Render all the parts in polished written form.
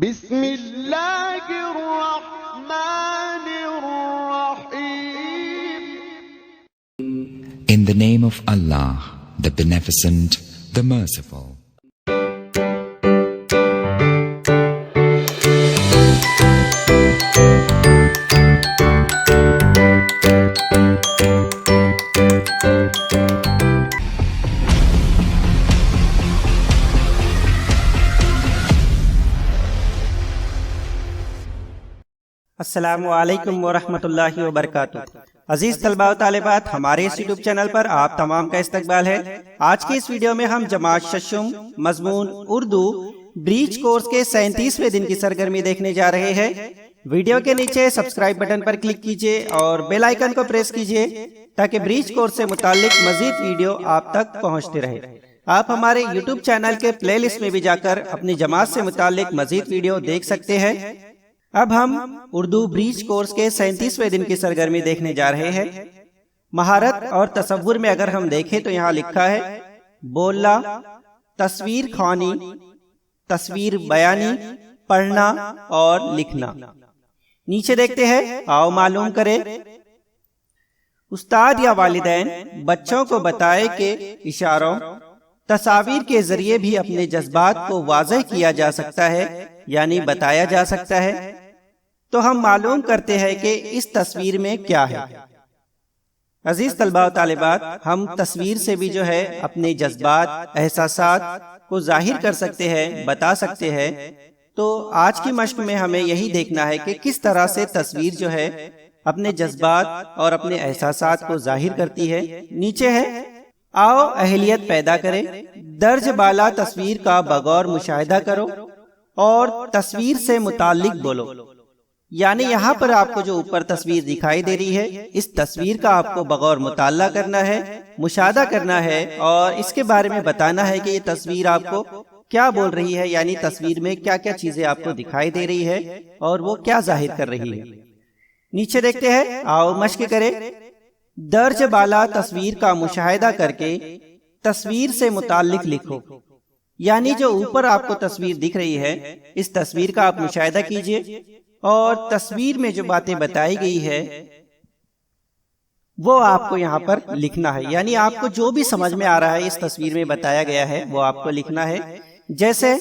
بسم اللہ الرحمن الرحیم. In the name of Allah, the Beneficent, the Merciful. السلام علیکم ورحمۃ اللہ وبرکاتہ. عزیز طلباء و طالبات، ہمارے اس یوٹیوب چینل پر آپ تمام کا استقبال ہے. آج کی اس ویڈیو میں ہم جماعت ششم مضمون اردو بریچ کورس کے 37ویں دن کی سرگرمی دیکھنے جا رہے ہیں. ویڈیو کے نیچے سبسکرائب بٹن پر کلک کیجئے اور بیل آئیکن کو پریس کیجئے تاکہ بریچ کورس سے متعلق مزید ویڈیو آپ تک پہنچتے رہے. آپ ہمارے یوٹیوب چینل کے پلے لسٹ میں بھی جا کر اپنی جماعت سے متعلق مزید ویڈیو دیکھ سکتے ہیں. اب ہم اردو بریچ کورس کے 37ویں دن کی سرگرمی دیکھنے جا رہے ہیں. مہارت اور تصور میں اگر ہم دیکھیں تو یہاں لکھا ہے بولنا، تصویر خوانی، تصویر بیانی، پڑھنا اور لکھنا. نیچے دیکھتے ہیں، آؤ معلوم کریں. استاد یا والدین بچوں کو بتائے کہ اشاروں، تصاویر کے ذریعے بھی اپنے جذبات کو واضح کیا جا سکتا ہے، یعنی بتایا جا سکتا ہے. تو ہم معلوم کرتے ہیں کہ اس تصویر میں کیا ہے. عزیز طلباء و طالبات، ہم تصویر سے بھی جو ہے اپنے جذبات، احساسات کو ظاہر کر سکتے ہیں، بتا سکتے ہیں. تو آج کی مشق میں ہمیں یہی دیکھنا ہے کہ کس طرح سے تصویر جو ہے اپنے جذبات اور اپنے احساسات کو ظاہر کرتی ہے. نیچے ہے، آؤ اہلیت پیدا کرے، درج بالا تصویر کا بغور مشاہدہ کرو اور تصویر سے متعلق بولو. یعنی یہاں پر آپ کو جو اوپر تصویر دکھائی دے رہی ہے، اس تصویر کا آپ کو بغور مطالعہ کرنا ہے، مشاہدہ کرنا ہے اور اس کے بارے میں بتانا ہے کہ یہ تصویر آپ کو کیا بول رہی ہے، یعنی تصویر میں کیا کیا چیزیں آپ کو دکھائی دے رہی ہے اور وہ کیا ظاہر کر رہی ہے. نیچے دیکھتے ہیں، آؤ مشق کریں. درج بالا تصویر کا مشاہدہ کر کے تصویر سے متعلق لکھو. یعنی جو اوپر آپ کو تصویر دکھ رہی ہے، اس تصویر کا آپ مشاہدہ کیجئے اور تصویر میں جو باتیں بتائی گئی ہے وہ آپ کو یہاں پر لکھنا ہے. یعنی آپ کو جو بھی سمجھ میں آ رہا ہے اس تصویر میں بتایا گیا ہے وہ آپ کو لکھنا ہے. جیسے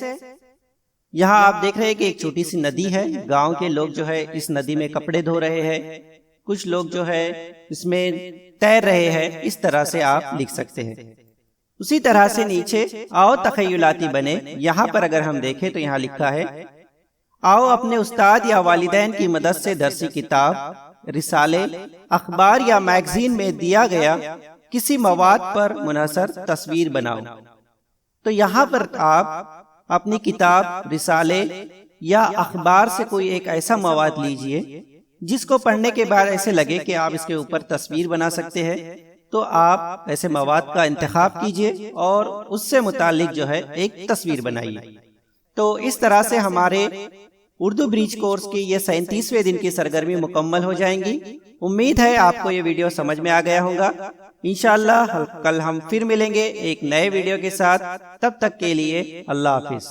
یہاں آپ دیکھ رہے ہیں کہ ایک چھوٹی سی ندی ہے. گاؤں کے لوگ جو ہے اس ندی میں کپڑے دھو رہے ہیں، کچھ لوگ جو ہے اس میں تیر رہے ہیں. اس طرح سے آپ لکھ سکتے ہیں. اسی طرح سے نیچے آؤ تخیلاتی بنے. یہاں پر اگر ہم دیکھیں تو یہاں لکھا ہے آؤ اپنے استاد یا والدین کی مدد سے درسی کتاب، رسالے، اخبار یا میگزین میں دیا گیا کسی مواد پر منحصر تصویر بناؤ. تو یہاں پر آپ اپنی کتاب، رسالے یا اخبار سے کوئی ایک ایسا مواد لیجئے جس کو پڑھنے کے بعد ایسے لگے کہ آپ اس کے اوپر تصویر بنا سکتے ہیں. تو آپ ایسے مواد کا انتخاب کیجئے اور اس سے متعلق جو ہے ایک تصویر بنائیے. تو اس طرح سے ہمارے اردو بریچ کورس کی یہ 37ویں دن کی سرگرمی مکمل ہو جائیں گی. امید ہے آپ کو یہ ویڈیو سمجھ میں آ گیا ہوگا. انشاءاللہ کل ہم پھر ملیں گے ایک نئے ویڈیو کے ساتھ. تب تک کے لیے اللہ حافظ.